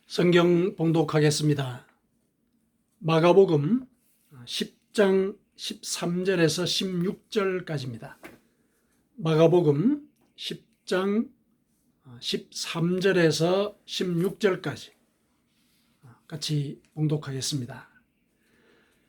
성경 봉독하겠습니다. 마가복음 10장 13절에서 16절까지입니다. 마가복음 10장 13절에서 16절까지 같이 봉독하겠습니다.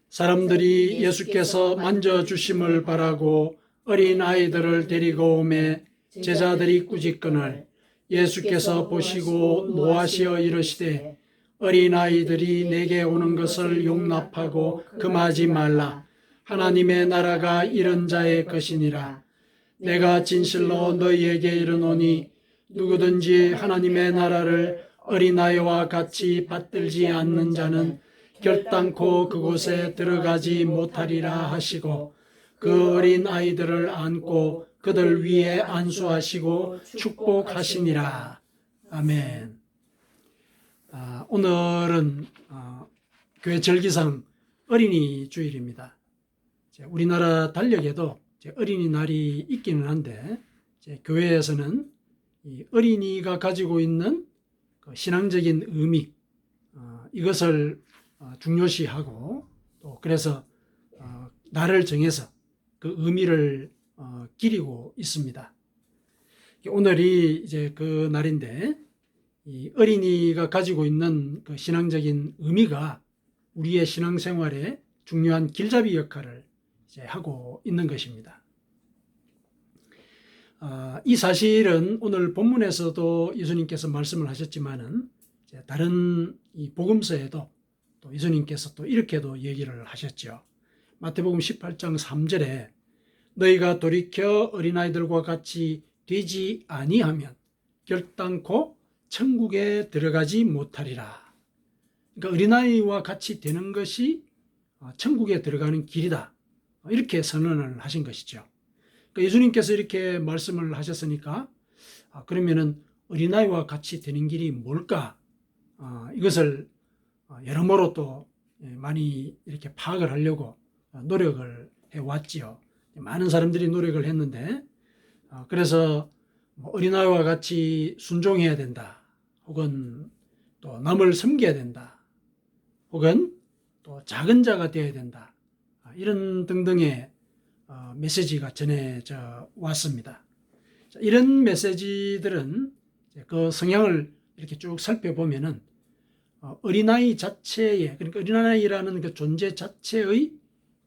사람들이 예수께서 만져주심을 바라고 어린아이들을 데리고 오매 제자들이 꾸짖거늘 예수께서 보시고 노하시어 이르시되 어린아이들이 내게 오는 것을 용납하고 금하지 말라. 하나님의 나라가 이런 자의 것이니라. 내가 진실로 너희에게 이르노니 누구든지 하나님의 나라를 어린아이와 같이 받들지 않는 자는 결단코 그곳에 들어가지 못하리라 하시고 그 어린아이들을 안고 그들 위에 안수하시고 축복하시니라. 아멘. 오늘은 교회 절기상 어린이 주일입니다. 우리나라 달력에도 어린이날이 있기는 한데 교회에서는 이 어린이가 가지고 있는 신앙적인 의미 이것을 중요시하고 또 그래서 날을 정해서 그 의미를 기리고 있습니다. 오늘이 이제 그 날인데 이 어린이가 가지고 있는 그 신앙적인 의미가 우리의 신앙생활에 중요한 길잡이 역할을 이제 하고 있는 것입니다. 이 사실은 오늘 본문에서도 예수님께서 말씀을 하셨지만은 다른 이 복음서에도 또 예수님께서 또 이렇게도 얘기를 하셨죠. 마태복음 18장 3절에 너희가 돌이켜 어린아이들과 같이 되지 아니하면 결단코 천국에 들어가지 못하리라. 그러니까 어린아이와 같이 되는 것이 천국에 들어가는 길이다. 이렇게 선언을 하신 것이죠. 그러니까 예수님께서 이렇게 말씀을 하셨으니까 그러면은 어린아이와 같이 되는 길이 뭘까? 이것을 여러모로 또 많이 이렇게 파악을 하려고 노력을 해왔지요. 많은 사람들이 노력을 했는데 그래서 어린아이와 같이 순종해야 된다. 혹은 또 남을 섬겨야 된다. 혹은 또 작은 자가 되어야 된다. 이런 등등의 메시지가 전해져 왔습니다. 이런 메시지들은 그 성향을 이렇게 쭉 살펴보면은 어린아이 자체의, 그러니까 어린아이라는 그 존재 자체의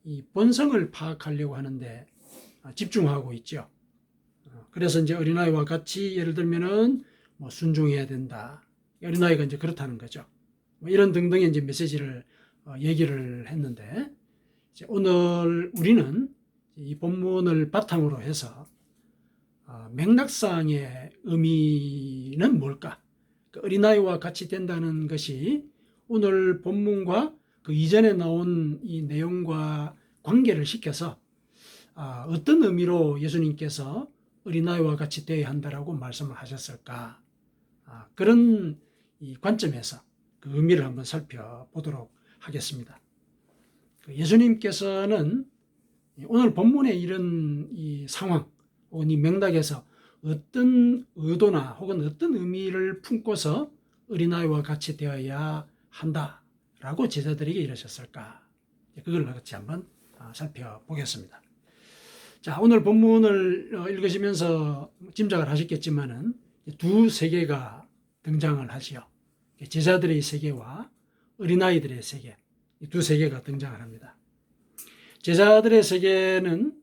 이 본성을 파악하려고 하는데 집중하고 있죠. 그래서 이제 어린아이와 같이 예를 들면은 뭐 순종해야 된다. 어린아이가 이제 그렇다는 거죠. 이런 등등의 이제 메시지를 얘기를 했는데 이제 오늘 우리는 이 본문을 바탕으로 해서 맥락상의 의미는 뭘까? 그 어린아이와 같이 된다는 것이 오늘 본문과 그 이전에 나온 이 내용과 관계를 시켜서 어떤 의미로 예수님께서 어린아이와 같이 되어야 한다라고 말씀을 하셨을까? 그런 이 관점에서 그 의미를 한번 살펴보도록 하겠습니다. 예수님께서는 오늘 본문의 이런 이 상황 혹은 이 맥락에서 어떤 의도나 혹은 어떤 의미를 품고서 어린아이와 같이 되어야 한다라고 제자들에게 이러셨을까? 그걸 같이 한번 살펴보겠습니다. 자, 오늘 본문을 읽으시면서 짐작을 하셨겠지만은 두 세계가 등장을 하지요. 제자들의 세계와 어린아이들의 세계, 이 두 세계가 등장을 합니다. 제자들의 세계는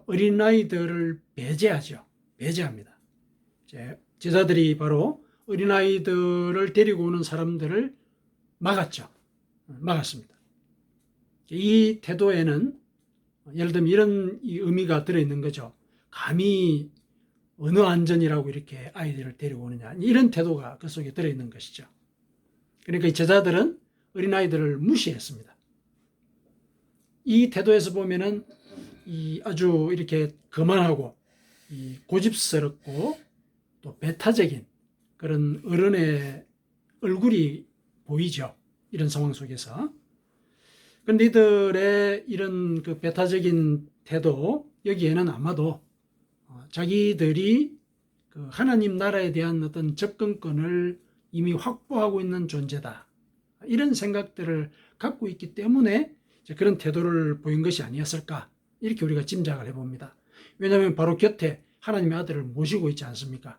어린아이들을 배제하죠. 배제합니다. 제자들이 바로 어린아이들을 데리고 오는 사람들을 막았죠. 막았습니다. 이 태도에는 예를 들면 이런 의미가 들어있는 거죠. 감히 어느 안전이라고 이렇게 아이들을 데리고 오느냐. 이런 태도가 그 속에 들어있는 것이죠. 그러니까 이 제자들은 어린아이들을 무시했습니다. 이 태도에서 보면은 이 아주 이렇게 거만하고 이 고집스럽고 또 배타적인 그런 어른의 얼굴이 보이죠. 이런 상황 속에서. 그런데 이들의 이런 그 배타적인 태도, 여기에는 아마도 자기들이 그 하나님 나라에 대한 어떤 접근권을 이미 확보하고 있는 존재다. 이런 생각들을 갖고 있기 때문에 그런 태도를 보인 것이 아니었을까, 이렇게 우리가 짐작을 해봅니다. 왜냐하면 바로 곁에 하나님의 아들을 모시고 있지 않습니까?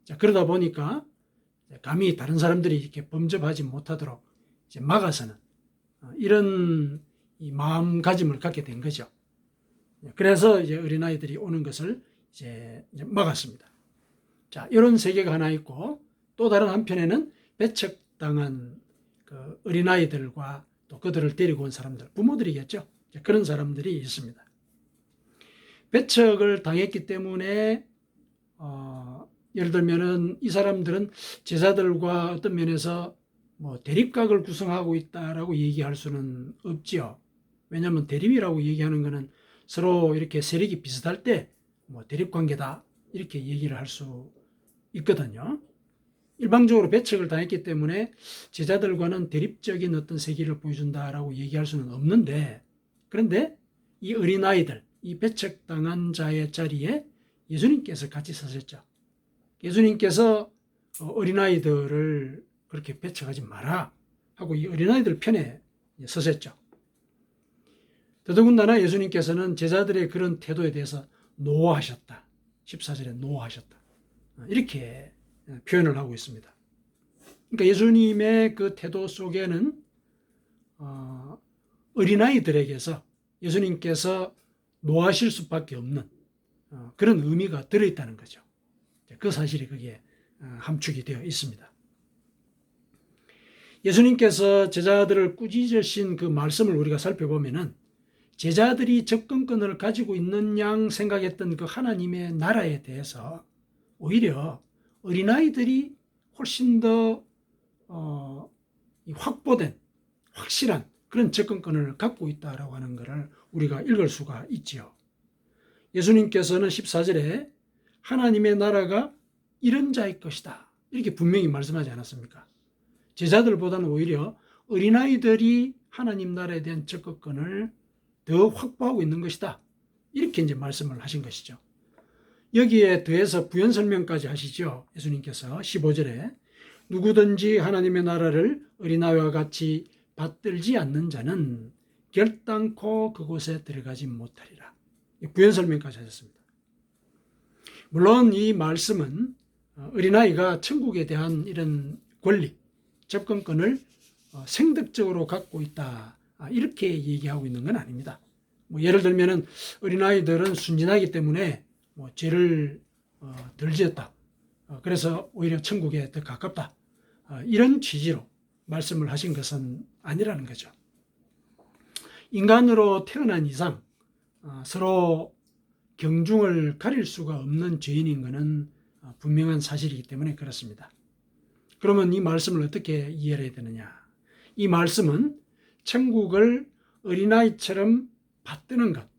자, 그러다 보니까 감히 다른 사람들이 이렇게 범접하지 못하도록 이제 막아서는 이런 이 마음가짐을 갖게 된 거죠. 그래서 이제 어린아이들이 오는 것을 이제 막았습니다. 자, 이런 세계가 하나 있고, 또 다른 한편에는 배척당한 그 어린아이들과 또 그들을 데리고 온 사람들, 부모들이겠죠. 그런 사람들이 있습니다. 배척을 당했기 때문에 예를 들면은 이 사람들은 제자들과 어떤 면에서 뭐 대립각을 구성하고 있다라고 얘기할 수는 없지요. 왜냐하면 대립이라고 얘기하는 것은 서로 이렇게 세력이 비슷할 때 뭐 대립관계다, 이렇게 얘기를 할 수 있거든요. 일방적으로 배척을 당했기 때문에 제자들과는 대립적인 어떤 세계를 보여준다라고 얘기할 수는 없는데, 그런데 이 어린아이들, 이 배척당한 자의 자리에 예수님께서 같이 서셨죠. 예수님께서 어린아이들을 그렇게 배척하지 마라 하고 이 어린아이들 편에 서셨죠. 더더군다나 예수님께서는 제자들의 그런 태도에 대해서 노하셨다. 14절에 노하셨다. 이렇게 표현을 하고 있습니다. 그러니까 예수님의 그 태도 속에는 어린아이들에게서 예수님께서 노하실 수밖에 없는 그런 의미가 들어있다는 거죠. 그 사실이 거기에 함축이 되어 있습니다. 예수님께서 제자들을 꾸짖으신 그 말씀을 우리가 살펴보면은 제자들이 접근권을 가지고 있는 양 생각했던 그 하나님의 나라에 대해서 오히려 어린아이들이 훨씬 더 확보된 확실한 그런 접근권을 갖고 있다라고 하는 것을 우리가 읽을 수가 있지요. 예수님께서는 14절에 하나님의 나라가 이런 자의 것이다, 이렇게 분명히 말씀하지 않았습니까? 제자들보다는 오히려 어린아이들이 하나님 나라에 대한 접근권을 더 확보하고 있는 것이다, 이렇게 이제 말씀을 하신 것이죠. 여기에 더해서 부연 설명까지 하시죠. 예수님께서 15절에 누구든지 하나님의 나라를 어린아이와 같이 받들지 않는 자는 결단코 그곳에 들어가지 못하리라. 부연 설명까지 하셨습니다. 물론 이 말씀은 어린아이가 천국에 대한 이런 권리, 접근권을 생득적으로 갖고 있다, 이렇게 얘기하고 있는 건 아닙니다. 뭐 예를 들면은 어린아이들은 순진하기 때문에 뭐 죄를 덜 지었다, 그래서 오히려 천국에 더 가깝다, 이런 취지로 말씀을 하신 것은 아니라는 거죠. 인간으로 태어난 이상 서로 경중을 가릴 수가 없는 죄인인 것은 분명한 사실이기 때문에 그렇습니다. 그러면 이 말씀을 어떻게 이해를 해야 되느냐? 이 말씀은 천국을 어린아이처럼 받드는 것,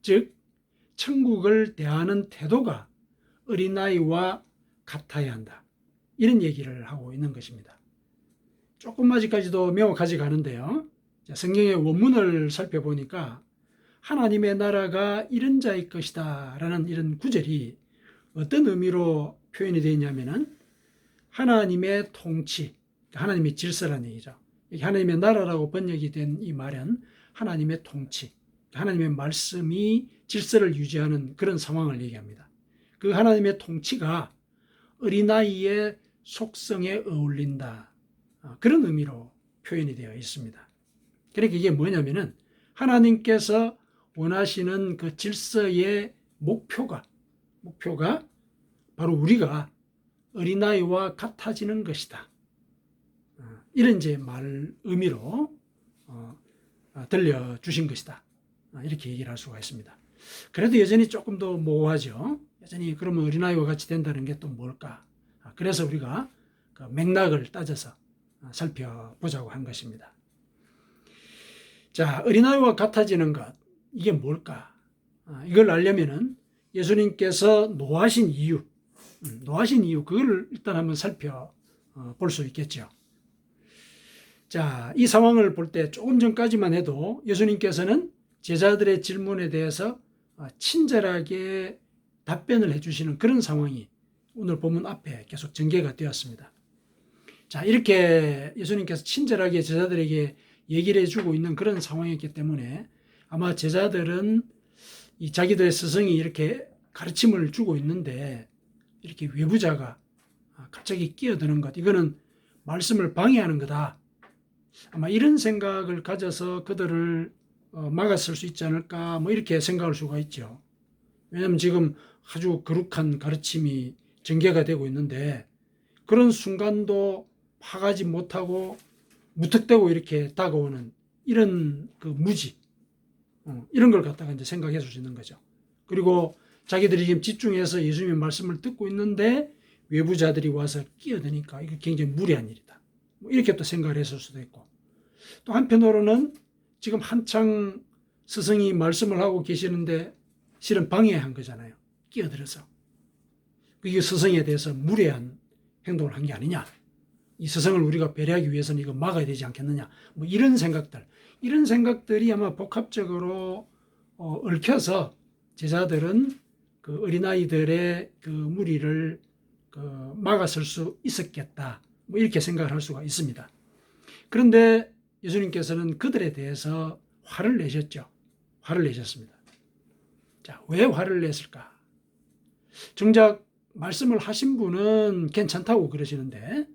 즉 천국을 대하는 태도가 어린아이와 같아야 한다, 이런 얘기를 하고 있는 것입니다. 조금 아직까지도 명확하지 않은데요. 성경의 원문을 살펴보니까 하나님의 나라가 이런 자의 것이다 라는 이런 구절이 어떤 의미로 표현이 되어 있냐면은 하나님의 통치, 하나님의 질서라는 얘기죠. 하나님의 나라라고 번역이 된 이 말은 하나님의 통치, 하나님의 말씀이 질서를 유지하는 그런 상황을 얘기합니다. 그 하나님의 통치가 어린아이의 속성에 어울린다, 그런 의미로 표현이 되어 있습니다. 그러니까 이게 뭐냐면은 하나님께서 원하시는 그 질서의 목표가 바로 우리가 어린아이와 같아지는 것이다, 이런 이제 의미로 들려주신 것이다, 이렇게 얘기를 할 수가 있습니다. 그래도 여전히 조금 더 모호하죠. 여전히 그러면 어린아이와 같이 된다는 게 또 뭘까? 그래서 우리가 그 맥락을 따져서 살펴보자고 한 것입니다. 자, 어린아이와 같아지는 것, 이게 뭘까? 이걸 알려면은 예수님께서 노하신 이유, 그걸 일단 한번 살펴볼 수 있겠죠. 자, 이 상황을 볼 때 조금 전까지만 해도 예수님께서는 제자들의 질문에 대해서 친절하게 답변을 해주시는 그런 상황이 오늘 본문 앞에 계속 전개가 되었습니다. 자, 이렇게 예수님께서 친절하게 제자들에게 얘기를 해주고 있는 그런 상황이었기 때문에 아마 제자들은 이 자기들의 스승이 이렇게 가르침을 주고 있는데 이렇게 외부자가 갑자기 끼어드는 것, 이거는 말씀을 방해하는 거다. 아마 이런 생각을 가져서 그들을 막았을 수 있지 않을까, 뭐 이렇게 생각할 수가 있죠. 왜냐하면 지금 아주 거룩한 가르침이 전개가 되고 있는데 그런 순간도 파가지 못하고 무턱대고 이렇게 다가오는 이런 그 무지, 이런 걸 갖다가 이제 생각해 줄 수 있는 거죠. 그리고 자기들이 지금 집중해서 예수님의 말씀을 듣고 있는데 외부자들이 와서 끼어드니까 이거 굉장히 무례한 일이다. 뭐 이렇게 또 생각을 했을 수도 있고, 또 한편으로는 지금 한창 스승이 말씀을 하고 계시는데 실은 방해한 거잖아요. 끼어들어서. 이게 스승에 대해서 무례한 행동을 한 게 아니냐. 이 스승을 우리가 배려하기 위해서는 이거 막아야 되지 않겠느냐. 뭐 이런 생각들이 아마 복합적으로 얽혀서 제자들은 그 어린아이들의 그 무리를 막았을 수 있었겠다. 뭐 이렇게 생각을 할 수가 있습니다. 그런데 예수님께서는 그들에 대해서 화를 내셨죠. 화를 내셨습니다. 자, 왜 화를 냈을까? 정작 말씀을 하신 분은 괜찮다고 그러시는데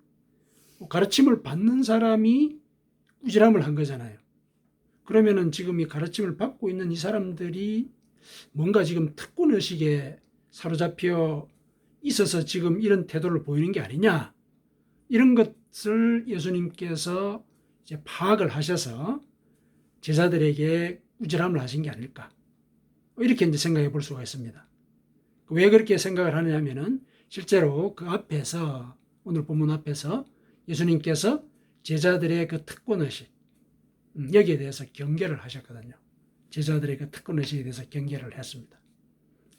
가르침을 받는 사람이 꾸지람을 한 거잖아요. 그러면은 지금 이 가르침을 받고 있는 이 사람들이 뭔가 지금 특권 의식에 사로잡혀 있어서 지금 이런 태도를 보이는 게 아니냐, 이런 것을 예수님께서 이제 파악을 하셔서 제자들에게 꾸지람을 하신 게 아닐까, 이렇게 이제 생각해 볼 수가 있습니다. 왜 그렇게 생각을 하느냐면은 실제로 그 앞에서, 오늘 본문 앞에서 예수님께서 제자들의 그 특권의식, 여기에 대해서 경계를 하셨거든요. 제자들의 그 특권의식에 대해서 경계를 했습니다.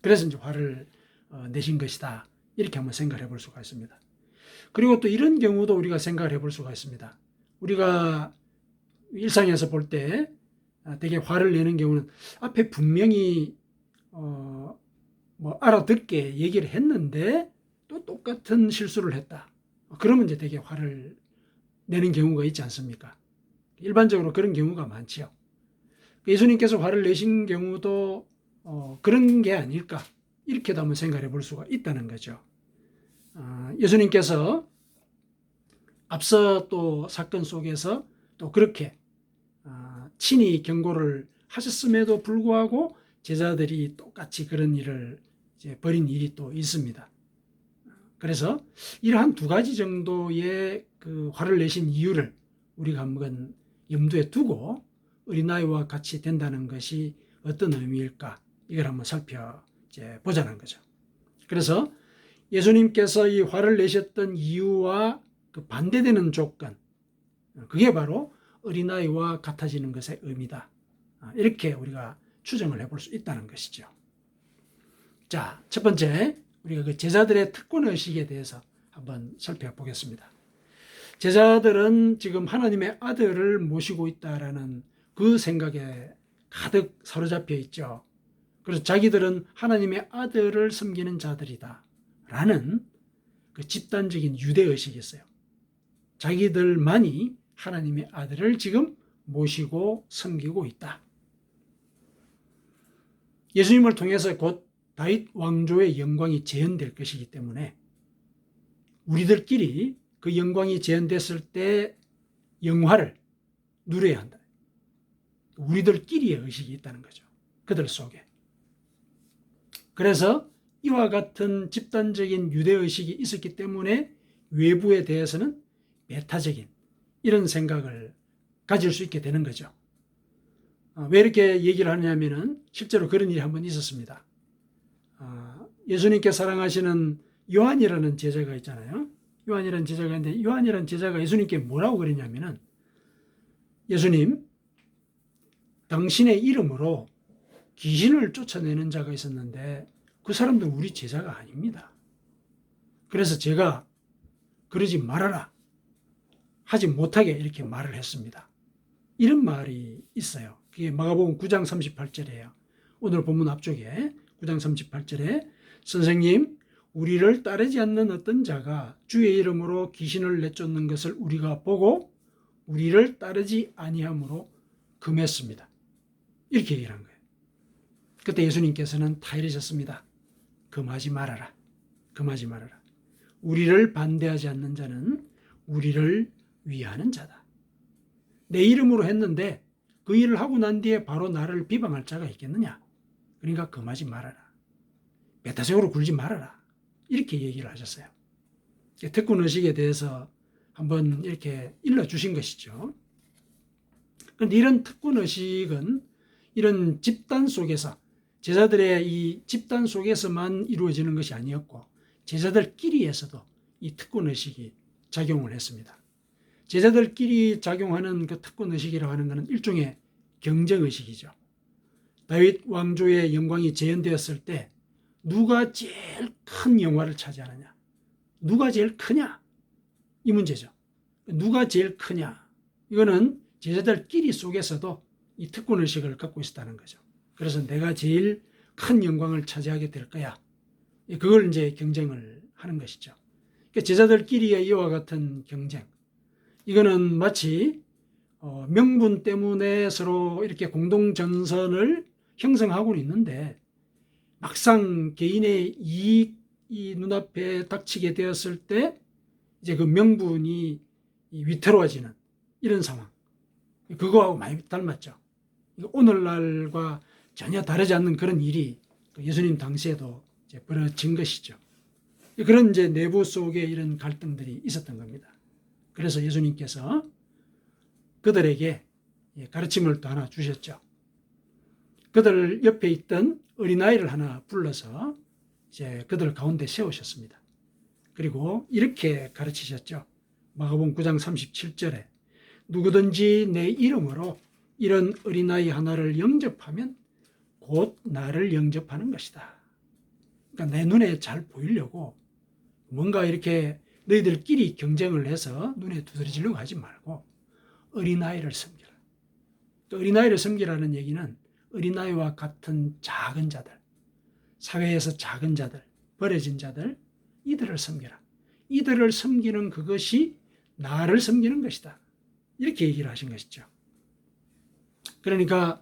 그래서 이제 화를 내신 것이다. 이렇게 한번 생각을 해볼 수가 있습니다. 그리고 또 이런 경우도 우리가 생각을 해볼 수가 있습니다. 우리가 일상에서 볼 때 되게 화를 내는 경우는 앞에 분명히 뭐 알아듣게 얘기를 했는데 또 똑같은 실수를 했다. 그러면 이제 되게 화를 내는 경우가 있지 않습니까? 일반적으로 그런 경우가 많지요. 예수님께서 화를 내신 경우도 그런 게 아닐까, 이렇게도 한번 생각해 볼 수가 있다는 거죠. 예수님께서 앞서 또 사건 속에서 또 그렇게 친히 경고를 하셨음에도 불구하고 제자들이 똑같이 그런 일을 이제 벌인 일이 또 있습니다. 그래서 이러한 두 가지 정도의 그 화를 내신 이유를 우리가 한번 염두에 두고 어린아이와 같이 된다는 것이 어떤 의미일까, 이걸 한번 살펴보자는 거죠. 그래서 예수님께서 이 화를 내셨던 이유와 그 반대되는 조건, 그게 바로 어린아이와 같아지는 것의 의미다. 이렇게 우리가 추정을 해볼 수 있다는 것이죠. 자, 첫 번째, 우리가 그 제자들의 특권의식에 대해서 한번 살펴보겠습니다. 제자들은 지금 하나님의 아들을 모시고 있다라는 그 생각에 가득 사로잡혀 있죠. 그래서 자기들은 하나님의 아들을 섬기는 자들이다 라는 그 집단적인 유대의식이 있어요. 자기들만이 하나님의 아들을 지금 모시고 섬기고 있다. 예수님을 통해서 곧 다윗 왕조의 영광이 재현될 것이기 때문에 우리들끼리 그 영광이 재현됐을 때 영화를 누려야 한다. 우리들끼리의 의식이 있다는 거죠. 그들 속에. 그래서 이와 같은 집단적인 유대의식이 있었기 때문에 외부에 대해서는 메타적인 이런 생각을 가질 수 있게 되는 거죠. 왜 이렇게 얘기를 하냐면은 실제로 그런 일이 한번 있었습니다. 예수님께 사랑하시는 요한이라는 제자가 있잖아요. 요한이라는 제자가 있는데 요한이라는 제자가 예수님께 뭐라고 그랬냐면은, 예수님, 당신의 이름으로 귀신을 쫓아내는 자가 있었는데 그 사람도 우리 제자가 아닙니다. 그래서 제가 그러지 말아라, 하지 못하게 이렇게 말을 했습니다. 이런 말이 있어요. 그게 마가복음 9장 38절이에요. 오늘 본문 앞쪽에 9장 38절에 선생님, 우리를 따르지 않는 어떤 자가 주의 이름으로 귀신을 내쫓는 것을 우리가 보고 우리를 따르지 아니함으로 금했습니다. 이렇게 얘기를 한 거예요. 그때 예수님께서는 다 이르셨습니다. 금하지 말아라. 금하지 말아라. 우리를 반대하지 않는 자는 우리를 위하는 자다. 내 이름으로 했는데 그 일을 하고 난 뒤에 바로 나를 비방할 자가 있겠느냐? 그러니까 금하지 말아라. 메타적으로 굴지 말아라. 이렇게 얘기를 하셨어요. 특권의식에 대해서 한번 이렇게 일러주신 것이죠. 그런데 이런 특권의식은 이런 집단 속에서, 제자들의 이 집단 속에서만 이루어지는 것이 아니었고 제자들끼리에서도 이 특권의식이 작용을 했습니다. 제자들끼리 작용하는 그 특권의식이라고 하는 것은 일종의 경쟁의식이죠. 다윗 왕조의 영광이 재현되었을 때 누가 제일 큰 영화를 차지하느냐, 누가 제일 크냐, 이 문제죠. 누가 제일 크냐, 이거는 제자들끼리 속에서도 이 특권의식을 갖고 있었다는 거죠. 그래서 내가 제일 큰 영광을 차지하게 될 거야, 그걸 이제 경쟁을 하는 것이죠. 그러니까 제자들끼리의 이와 같은 경쟁, 이거는 마치 명분 때문에 서로 이렇게 공동전선을 형성하고는 있는데 막상 개인의 이익이 눈앞에 닥치게 되었을 때 이제 그 명분이 위태로워지는 이런 상황, 그거하고 많이 닮았죠. 오늘날과 전혀 다르지 않는 그런 일이 예수님 당시에도 이제 벌어진 것이죠. 그런 이제 내부 속에 이런 갈등들이 있었던 겁니다. 그래서 예수님께서 그들에게 가르침을 또 하나 주셨죠. 그들 옆에 있던 어린아이를 하나 불러서 이제 그들 가운데 세우셨습니다. 그리고 이렇게 가르치셨죠. 마가복음 9장 37절에 누구든지 내 이름으로 이런 어린아이 하나를 영접하면 곧 나를 영접하는 것이다. 그러니까 내 눈에 잘 보이려고 뭔가 이렇게 너희들끼리 경쟁을 해서 눈에 두드러지려고 하지 말고 어린아이를 섬기라. 어린아이를 섬기라는 얘기는 어린아이와 같은 작은 자들, 사회에서 작은 자들, 버려진 자들, 이들을 섬기라. 이들을 섬기는 그것이 나를 섬기는 것이다. 이렇게 얘기를 하신 것이죠. 그러니까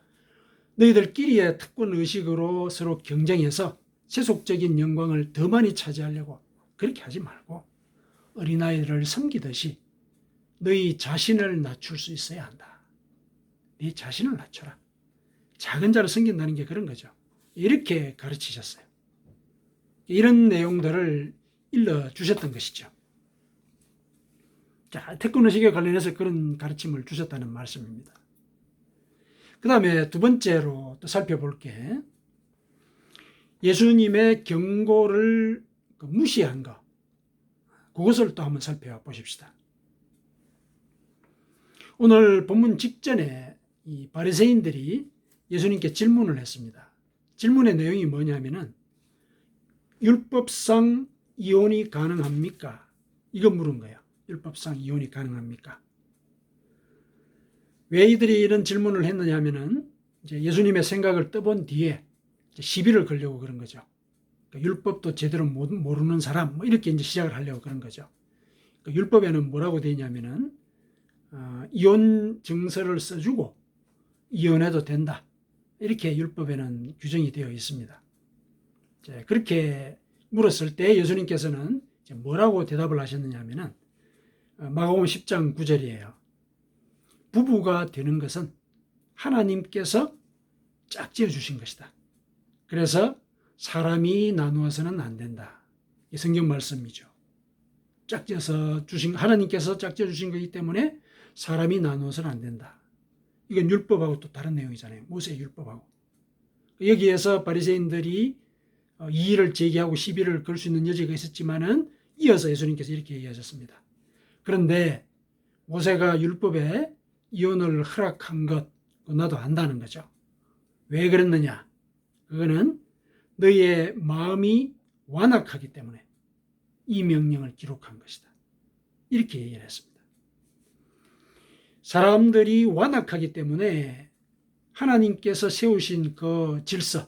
너희들끼리의 특권의식으로 서로 경쟁해서 세속적인 영광을 더 많이 차지하려고 그렇게 하지 말고 어린아이를 섬기듯이 너희 자신을 낮출 수 있어야 한다. 네 자신을 낮춰라. 작은 자를 섬긴다는 게 그런 거죠. 이렇게 가르치셨어요. 이런 내용들을 일러주셨던 것이죠. 자, 특권의식에 관련해서 그런 가르침을 주셨다는 말씀입니다. 그 다음에 두 번째로 또 살펴볼 게 예수님의 경고를 무시한 것, 그것을 또 한번 살펴보십시다. 오늘 본문 직전에 이 바리새인들이 예수님께 질문을 했습니다. 질문의 내용이 뭐냐면은 율법상 이혼이 가능합니까? 이거 물은 거예요. 율법상 이혼이 가능합니까? 왜 이들이 이런 질문을 했느냐 하면은 이제 예수님의 생각을 떠본 뒤에 시비를 걸려고 그런 거죠. 그러니까 율법도 제대로 모르는 사람, 뭐 이렇게 이제 시작을 하려고 그런 거죠. 그러니까 율법에는 뭐라고 되어 있냐면은 이혼 증서를 써주고 이혼해도 된다. 이렇게 율법에는 규정이 되어 있습니다. 그렇게 물었을 때 예수님께서는 뭐라고 대답을 하셨느냐 하면은 마가복음 10장 9절이에요. 부부가 되는 것은 하나님께서 짝지어 주신 것이다. 그래서 사람이 나누어서는 안 된다. 이 성경 말씀이죠. 짝지어서 주신, 하나님께서 짝지어 주신 거기 때문에 사람이 나누어서는 안 된다. 이건 율법하고 또 다른 내용이잖아요. 모세의 율법하고. 여기에서 바리새인들이 이의를 제기하고 시비를 걸 수 있는 여지가 있었지만은 이어서 예수님께서 이렇게 얘기하셨습니다. 그런데 모세가 율법에 이혼을 허락한 것 나도 안다는 거죠. 왜 그랬느냐? 그거는 너희의 마음이 완악하기 때문에 이 명령을 기록한 것이다. 이렇게 얘기를 했습니다. 사람들이 완악하기 때문에 하나님께서 세우신 그 질서,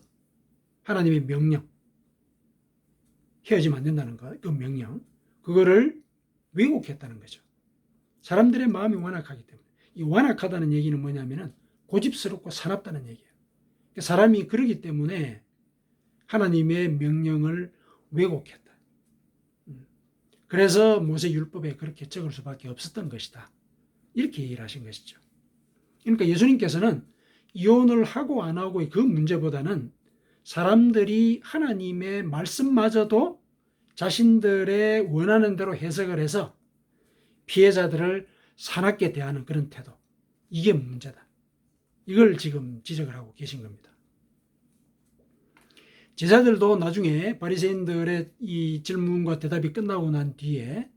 하나님의 명령, 헤어지면 안 된다는 거, 그 명령, 그거를 왜곡했다는 거죠. 사람들의 마음이 완악하기 때문에. 이 완악하다는 얘기는 뭐냐면은 고집스럽고 사납다는 얘기예요. 사람이 그러기 때문에 하나님의 명령을 왜곡했다. 그래서 모세율법에 그렇게 적을 수밖에 없었던 것이다. 이렇게 얘기를 하신 것이죠. 그러니까 예수님께서는 이혼을 하고 안 하고의 그 문제보다는 사람들이 하나님의 말씀마저도 자신들의 원하는 대로 해석을 해서 피해자들을 사납게 대하는 그런 태도, 이게 문제다. 이걸 지금 지적을 하고 계신 겁니다. 제자들도 나중에 바리새인들의 이 질문과 대답이 끝나고 난 뒤에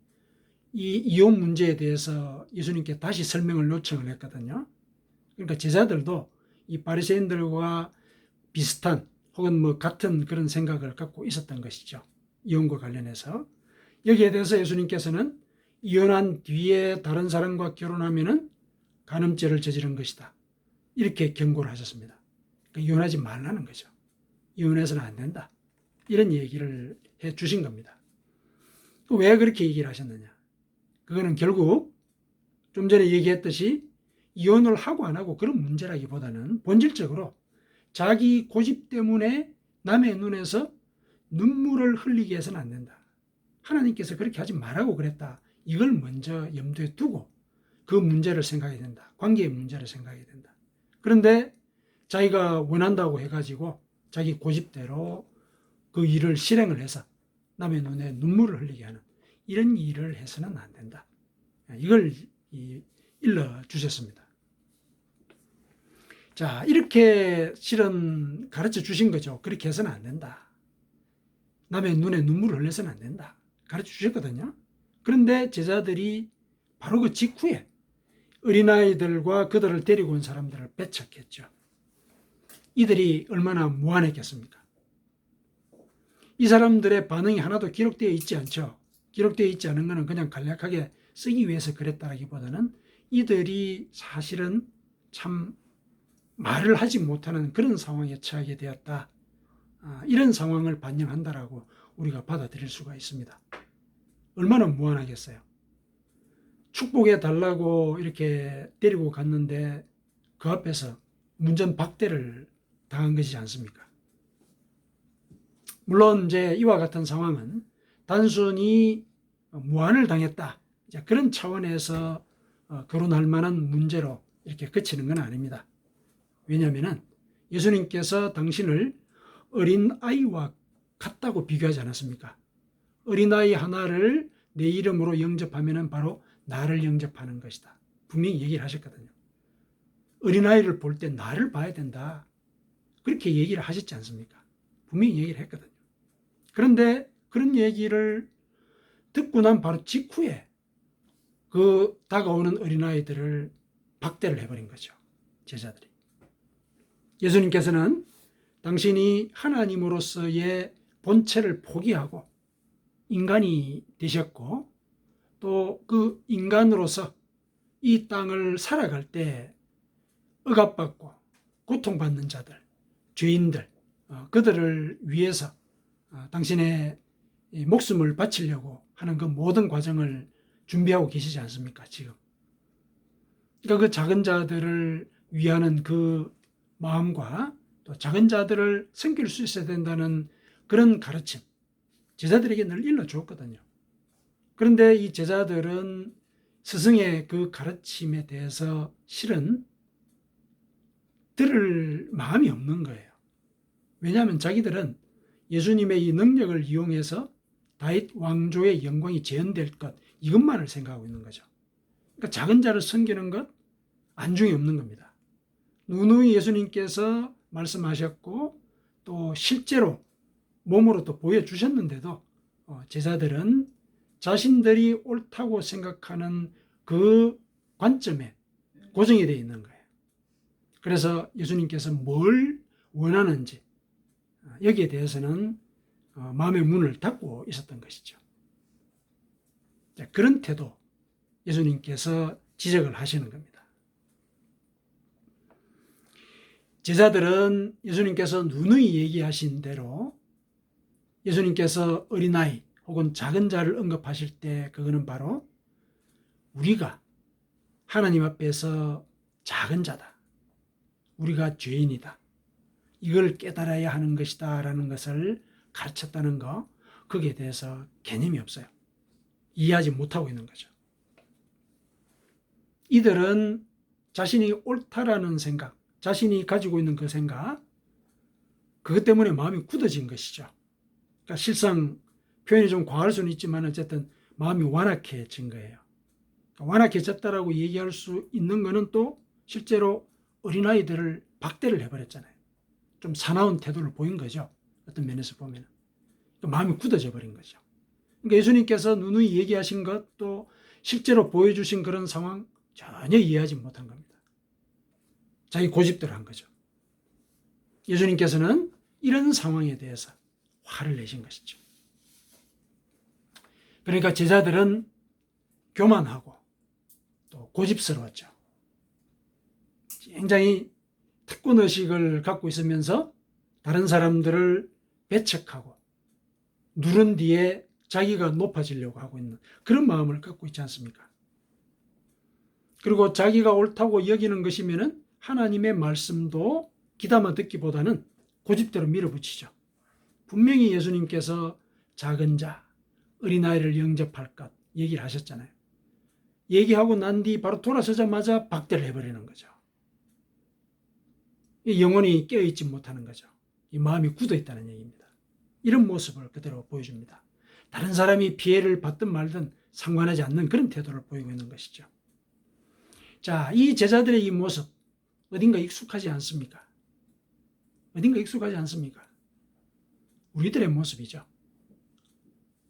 이 이혼 문제에 대해서 예수님께 다시 설명을 요청을 했거든요. 그러니까 제자들도 이 바리새인들과 비슷한 혹은 뭐 같은 그런 생각을 갖고 있었던 것이죠. 이혼과 관련해서. 여기에 대해서 예수님께서는 이혼한 뒤에 다른 사람과 결혼하면은 간음죄를 저지른 것이다. 이렇게 경고를 하셨습니다. 그러니까 이혼하지 말라는 거죠. 이혼해서는 안 된다. 이런 얘기를 해 주신 겁니다. 왜 그렇게 얘기를 하셨느냐? 그거는 결국 좀 전에 얘기했듯이 이혼을 하고 안 하고 그런 문제라기보다는 본질적으로 자기 고집 때문에 남의 눈에서 눈물을 흘리게 해서는 안 된다. 하나님께서 그렇게 하지 말라고 그랬다. 이걸 먼저 염두에 두고 그 문제를 생각해야 된다. 관계의 문제를 생각해야 된다. 그런데 자기가 원한다고 해가지고 자기 고집대로 그 일을 실행을 해서 남의 눈에 눈물을 흘리게 하는 이런 일을 해서는 안 된다. 이걸 일러주셨습니다. 자, 이렇게 실은 가르쳐 주신 거죠. 그렇게 해서는 안 된다. 남의 눈에 눈물을 흘려서는 안 된다. 가르쳐 주셨거든요. 그런데 제자들이 바로 그 직후에 어린아이들과 그들을 데리고 온 사람들을 배척했죠. 이들이 얼마나 무안했겠습니까? 이 사람들의 반응이 하나도 기록되어 있지 않죠. 기록되어 있지 않은 것은 그냥 간략하게 쓰기 위해서 그랬다기보다는 이들이 사실은 참 말을 하지 못하는 그런 상황에 처하게 되었다. 이런 상황을 반영한다라고 우리가 받아들일 수가 있습니다. 얼마나 무안하겠어요. 축복해 달라고 이렇게 데리고 갔는데 그 앞에서 문전박대를 당한 것이지 않습니까? 물론 이제 이와 같은 상황은 단순히 무안을 당했다. 그런 차원에서 거론할 만한 문제로 이렇게 그치는 건 아닙니다. 왜냐하면 예수님께서 당신을 어린아이와 같다고 비교하지 않았습니까? 어린아이 하나를 내 이름으로 영접하면 바로 나를 영접하는 것이다. 분명히 얘기를 하셨거든요. 어린아이를 볼 때 나를 봐야 된다. 그렇게 얘기를 하셨지 않습니까? 분명히 얘기를 했거든요. 그런데 그런 얘기를 듣고 난 바로 직후에 그 다가오는 어린아이들을 박대를 해버린 거죠. 제자들이. 예수님께서는 당신이 하나님으로서의 본체를 포기하고 인간이 되셨고 또 그 인간으로서 이 땅을 살아갈 때 억압받고 고통받는 자들, 죄인들, 그들을 위해서 당신의 목숨을 바치려고 하는 그 모든 과정을 준비하고 계시지 않습니까, 지금? 그러니까 그 작은 자들을 위하는 그 마음과 또 작은 자들을 섬길 수 있어야 된다는 그런 가르침, 제자들에게 늘 일러주었거든요. 그런데 이 제자들은 스승의 그 가르침에 대해서 실은 들을 마음이 없는 거예요. 왜냐하면 자기들은 예수님의 이 능력을 이용해서 다윗 왕조의 영광이 재현될 것, 이것만을 생각하고 있는 거죠. 그러니까 작은 자를 섬기는 것 안중에 없는 겁니다. 누누이 예수님께서 말씀하셨고 또 실제로 몸으로 또 보여주셨는데도 제자들은 자신들이 옳다고 생각하는 그 관점에 고정이 되어 있는 거예요. 그래서 예수님께서 뭘 원하는지 여기에 대해서는 마음의 문을 닫고 있었던 것이죠. 그런 태도 예수님께서 지적을 하시는 겁니다. 제자들은 예수님께서 누누이 얘기하신 대로 예수님께서 어린아이 혹은 작은 자를 언급하실 때 그거는 바로 우리가 하나님 앞에서 작은 자다, 우리가 죄인이다, 이걸 깨달아야 하는 것이다 라는 것을 가르쳤다는 거, 거기에 대해서 개념이 없어요. 이해하지 못하고 있는 거죠. 이들은 자신이 옳다라는 생각, 자신이 가지고 있는 그 생각, 그것 때문에 마음이 굳어진 것이죠. 그러니까 실상 표현이 좀 과할 수는 있지만 어쨌든 마음이 완악해진 거예요. 완악해졌다라고 얘기할 수 있는 거는 또 실제로 어린아이들을 박대를 해버렸잖아요. 좀 사나운 태도를 보인 거죠. 어떤 면에서 보면. 그러니까 마음이 굳어져 버린 거죠. 그러니까 예수님께서 누누이 얘기하신 것, 또 실제로 보여주신 그런 상황 전혀 이해하지 못한 겁니다. 자기 고집대로 한 거죠. 예수님께서는 이런 상황에 대해서 화를 내신 것이죠. 그러니까 제자들은 교만하고 또 고집스러웠죠. 굉장히 특권의식을 갖고 있으면서 다른 사람들을 배척하고 누른 뒤에 자기가 높아지려고 하고 있는 그런 마음을 갖고 있지 않습니까? 그리고 자기가 옳다고 여기는 것이면은 하나님의 말씀도 귀담아 듣기보다는 고집대로 밀어붙이죠. 분명히 예수님께서 작은 자, 어린아이를 영접할 것 얘기를 하셨잖아요. 얘기하고 난 뒤 바로 돌아서자마자 박대를 해버리는 거죠. 영혼이 깨어있지 못하는 거죠. 이 마음이 굳어있다는 얘기입니다. 이런 모습을 그대로 보여줍니다. 다른 사람이 피해를 받든 말든 상관하지 않는 그런 태도를 보이고 있는 것이죠. 자, 이 제자들의 이 모습 어딘가 익숙하지 않습니까? 어딘가 익숙하지 않습니까? 우리들의 모습이죠.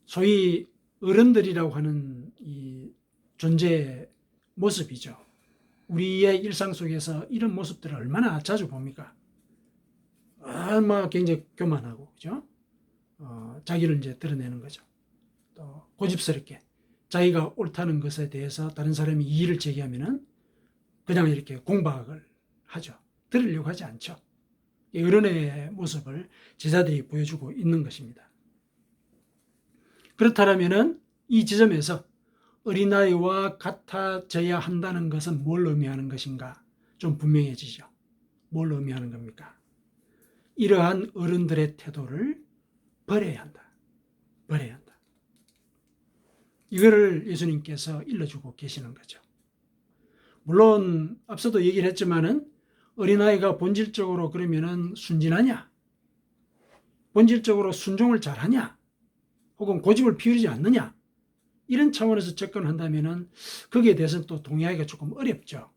소위 어른들이라고 하는 이 존재의 모습이죠. 우리의 일상 속에서 이런 모습들을 얼마나 자주 봅니까? 얼마나 굉장히 교만하고, 그죠? 자기를 이제 드러내는 거죠. 또 고집스럽게 자기가 옳다는 것에 대해서 다른 사람이 이의를 제기하면은 그냥 이렇게 공박을 하죠. 들으려고 하지 않죠. 어른의 모습을 제자들이 보여주고 있는 것입니다. 그렇다면은 이 지점에서 어린아이와 같아져야 한다는 것은 뭘 의미하는 것인가? 좀 분명해지죠. 뭘 의미하는 겁니까? 이러한 어른들의 태도를 버려야 한다. 버려야 한다. 이거를 예수님께서 일러주고 계시는 거죠. 물론 앞서도 얘기를 했지만은 어린아이가 본질적으로 그러면은 순진하냐? 본질적으로 순종을 잘하냐? 혹은 고집을 피우지 않느냐? 이런 차원에서 접근한다면은 거기에 대해서는 또 동의하기가 조금 어렵죠.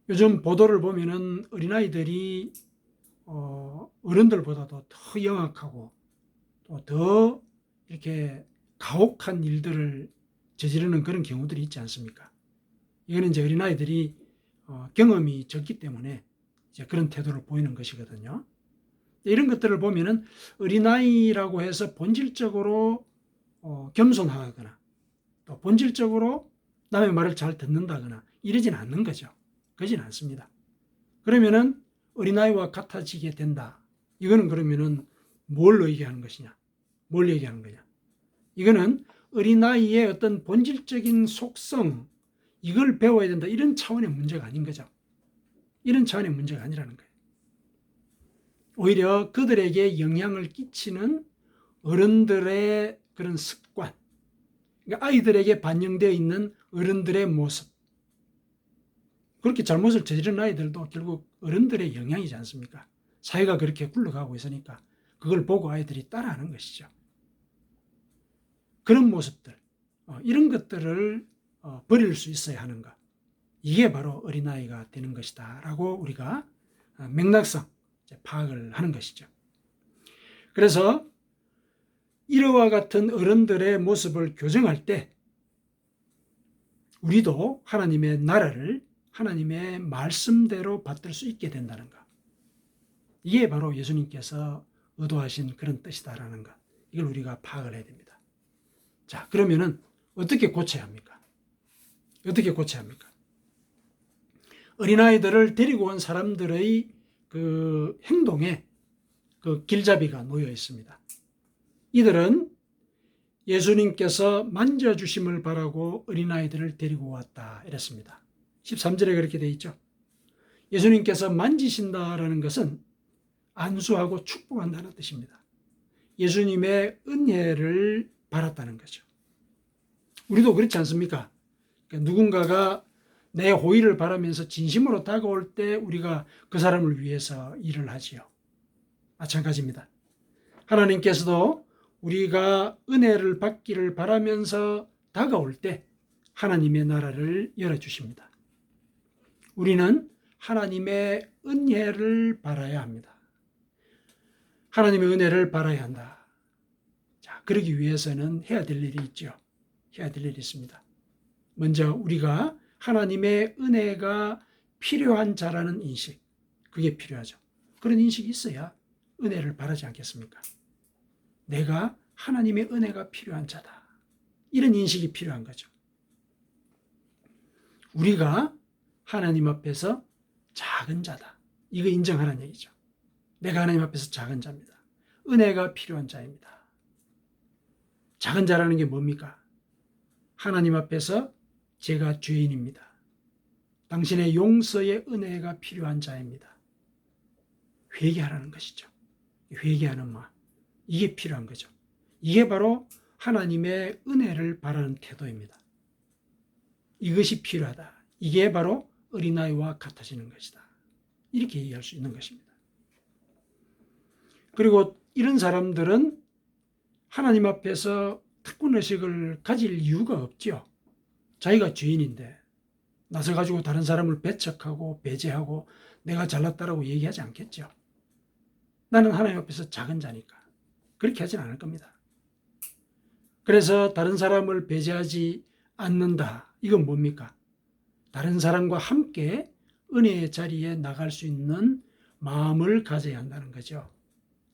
요즘 보도를 보면은 어린아이들이 어른들보다도 더 영악하고 또 더 이렇게 가혹한 일들을 저지르는 그런 경우들이 있지 않습니까? 이거는 이제 어린아이들이 경험이 적기 때문에 이제 그런 태도를 보이는 것이거든요. 이런 것들을 보면은 어린아이라고 해서 본질적으로 겸손하거나 또 본질적으로 남의 말을 잘 듣는다거나 이러진 않는 거죠. 그러진 않습니다. 그러면은 어린아이와 같아지게 된다. 이거는 그러면은 뭘 얘기하는 것이냐? 뭘 얘기하는 거냐? 이거는 어린아이의 어떤 본질적인 속성, 이걸 배워야 된다. 이런 차원의 문제가 아닌 거죠. 이런 차원의 문제가 아니라는 거예요. 오히려 그들에게 영향을 끼치는 어른들의 그런 습관, 그러니까 아이들에게 반영되어 있는 어른들의 모습, 그렇게 잘못을 저지른 아이들도 결국 어른들의 영향이지 않습니까? 사회가 그렇게 굴러가고 있으니까 그걸 보고 아이들이 따라하는 것이죠. 그런 모습들, 이런 것들을 버릴 수 있어야 하는 것, 이게 바로 어린아이가 되는 것이다 라고 우리가 맥락상 파악을 하는 것이죠. 그래서 이러와 같은 어른들의 모습을 교정할 때 우리도 하나님의 나라를 하나님의 말씀대로 받들 수 있게 된다는 것, 이게 바로 예수님께서 의도하신 그런 뜻이다라는 것, 이걸 우리가 파악을 해야 됩니다. 자, 그러면은 어떻게 고쳐야 합니까? 어떻게 고쳐야 합니까? 어린아이들을 데리고 온 사람들의 그 행동에 그 길잡이가 놓여 있습니다. 이들은 예수님께서 만져주심을 바라고 어린아이들을 데리고 왔다 이랬습니다. 13절에 그렇게 되어 있죠. 예수님께서 만지신다라는 것은 안수하고 축복한다는 뜻입니다. 예수님의 은혜를 바랐다는 거죠. 우리도 그렇지 않습니까? 그러니까 누군가가 내 호의를 바라면서 진심으로 다가올 때 우리가 그 사람을 위해서 일을 하지요. 마찬가지입니다. 하나님께서도 우리가 은혜를 받기를 바라면서 다가올 때 하나님의 나라를 열어주십니다. 우리는 하나님의 은혜를 바라야 합니다. 하나님의 은혜를 바라야 한다. 자, 그러기 위해서는 해야 될 일이 있죠. 해야 될 일이 있습니다. 먼저 우리가 하나님의 은혜가 필요한 자라는 인식, 그게 필요하죠. 그런 인식이 있어야 은혜를 바라지 않겠습니까? 내가 하나님의 은혜가 필요한 자다. 이런 인식이 필요한 거죠. 우리가 하나님 앞에서 작은 자다. 이거 인정하라는 얘기죠. 내가 하나님 앞에서 작은 자입니다. 은혜가 필요한 자입니다. 작은 자라는 게 뭡니까? 하나님 앞에서 제가 죄인입니다. 당신의 용서의 은혜가 필요한 자입니다. 회개하라는 것이죠. 회개하는 마음. 이게 필요한 거죠. 이게 바로 하나님의 은혜를 바라는 태도입니다. 이것이 필요하다. 이게 바로 어린아이와 같아지는 것이다. 이렇게 얘기할 수 있는 것입니다. 그리고 이런 사람들은 하나님 앞에서 특권의식을 가질 이유가 없죠. 자기가 죄인인데 나서가지고 다른 사람을 배척하고 배제하고 내가 잘났다라고 얘기하지 않겠죠. 나는 하나님 앞에서 작은 자니까. 그렇게 하진 않을 겁니다. 그래서 다른 사람을 배제하지 않는다. 이건 뭡니까? 다른 사람과 함께 은혜의 자리에 나갈 수 있는 마음을 가져야 한다는 거죠.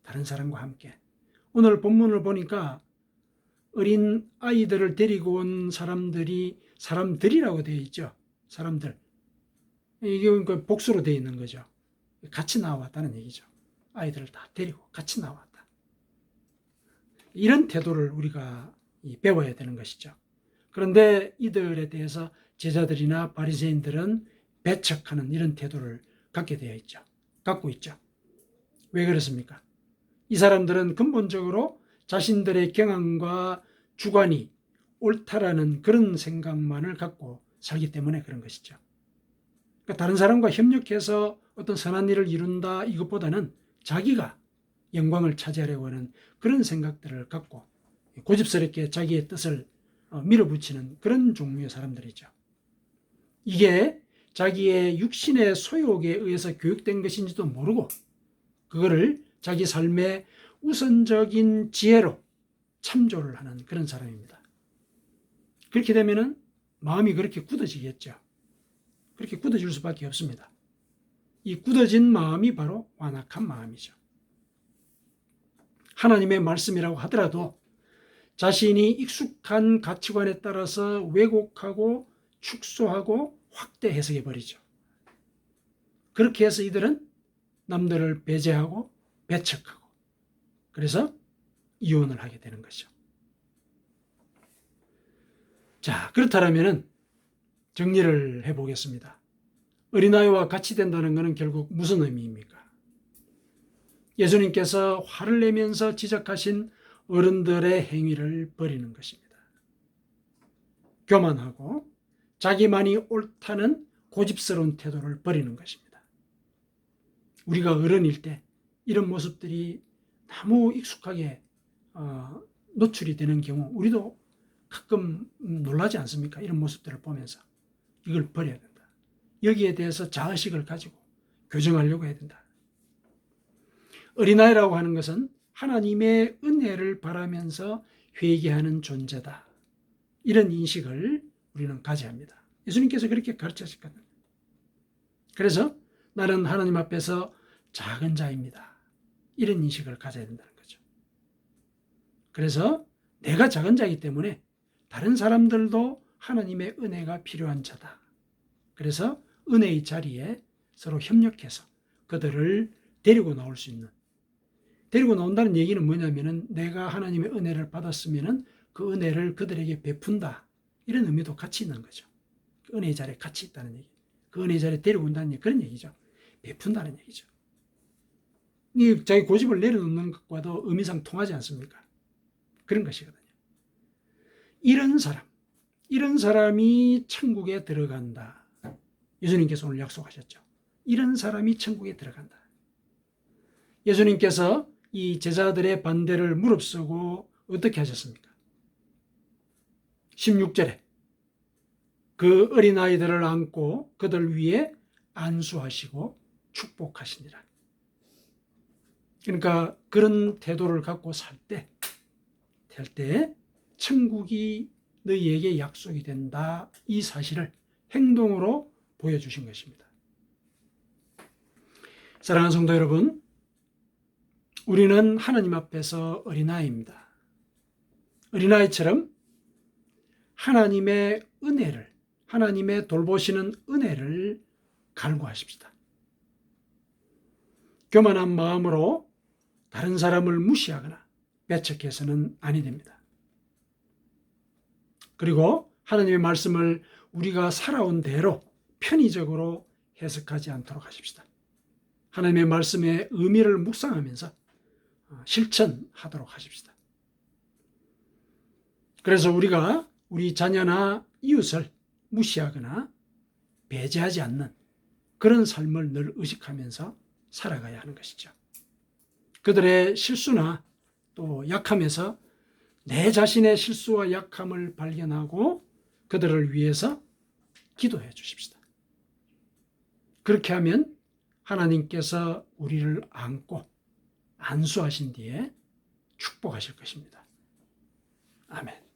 다른 사람과 함께. 오늘 본문을 보니까 어린 아이들을 데리고 온 사람들이라고 되어 있죠. 사람들. 이게 복수로 되어 있는 거죠. 같이 나왔다는 얘기죠. 아이들을 다 데리고 같이 나왔다. 이런 태도를 우리가 배워야 되는 것이죠. 그런데 이들에 대해서 제자들이나 바리새인들은 배척하는 이런 태도를 갖고 있죠. 왜 그렇습니까? 이 사람들은 근본적으로 자신들의 경험과 주관이 옳다라는 그런 생각만을 갖고 살기 때문에 그런 것이죠. 그러니까 다른 사람과 협력해서 어떤 선한 일을 이룬다 이것보다는 자기가 영광을 차지하려고 하는 그런 생각들을 갖고 고집스럽게 자기의 뜻을 밀어붙이는 그런 종류의 사람들이죠. 이게 자기의 육신의 소욕에 의해서 교육된 것인지도 모르고 그거를 자기 삶의 우선적인 지혜로 참조를 하는 그런 사람입니다. 그렇게 되면은 마음이 그렇게 굳어지겠죠. 그렇게 굳어질 수밖에 없습니다. 이 굳어진 마음이 바로 완악한 마음이죠. 하나님의 말씀이라고 하더라도 자신이 익숙한 가치관에 따라서 왜곡하고 축소하고 확대 해석해 버리죠. 그렇게 해서 이들은 남들을 배제하고 배척하고 그래서 이혼을 하게 되는 거죠. 자, 그렇다면 정리를 해보겠습니다. 어린아이와 같이 된다는 것은 결국 무슨 의미입니까? 예수님께서 화를 내면서 지적하신 어른들의 행위를 버리는 것입니다. 교만하고 자기만이 옳다는 고집스러운 태도를 버리는 것입니다. 우리가 어른일 때 이런 모습들이 너무 익숙하게 노출이 되는 경우 우리도 가끔 놀라지 않습니까? 이런 모습들을 보면서 이걸 버려야 된다. 여기에 대해서 자의식을 가지고 교정하려고 해야 된다. 어린아이라고 하는 것은 하나님의 은혜를 바라면서 회개하는 존재다. 이런 인식을 우리는 가져야 합니다. 예수님께서 그렇게 가르치셨거든요. 그래서 나는 하나님 앞에서 작은 자입니다. 이런 인식을 가져야 된다는 거죠. 그래서 내가 작은 자이기 때문에 다른 사람들도 하나님의 은혜가 필요한 자다. 그래서 은혜의 자리에 서로 협력해서 그들을 데리고 나올 수 있는 데리고 나온다는 얘기는 뭐냐면은 내가 하나님의 은혜를 받았으면은 그 은혜를 그들에게 베푼다. 이런 의미도 같이 있는 거죠. 그 은혜의 자리에 같이 있다는 얘기. 그 은혜의 자리에 데리고 온다는 얘기, 그런 얘기죠. 베푼다는 얘기죠. 이 자기 고집을 내려놓는 것과도 의미상 통하지 않습니까? 그런 것이거든요. 이런 사람이 천국에 들어간다. 예수님께서 오늘 약속하셨죠. 이런 사람이 천국에 들어간다. 예수님께서 이 제자들의 반대를 무릅쓰고 어떻게 하셨습니까? 16절에 그 어린아이들을 안고 그들 위에 안수하시고 축복하시니라. 그러니까 그런 태도를 갖고 살 때 천국이 너희에게 약속이 된다. 이 사실을 행동으로 보여주신 것입니다. 사랑하는 성도 여러분, 우리는 하나님 앞에서 어린아이입니다. 어린아이처럼 하나님의 은혜를, 하나님의 돌보시는 은혜를 갈구하십시다. 교만한 마음으로 다른 사람을 무시하거나 배척해서는 아니 됩니다. 그리고 하나님의 말씀을 우리가 살아온 대로 편의적으로 해석하지 않도록 하십시다. 하나님의 말씀의 의미를 묵상하면서 실천하도록 하십시다. 그래서 우리가 우리 자녀나 이웃을 무시하거나 배제하지 않는 그런 삶을 늘 의식하면서 살아가야 하는 것이죠. 그들의 실수나 또 약함에서 내 자신의 실수와 약함을 발견하고 그들을 위해서 기도해 주십시다. 그렇게 하면 하나님께서 우리를 안고 안수하신 뒤에 축복하실 것입니다. 아멘.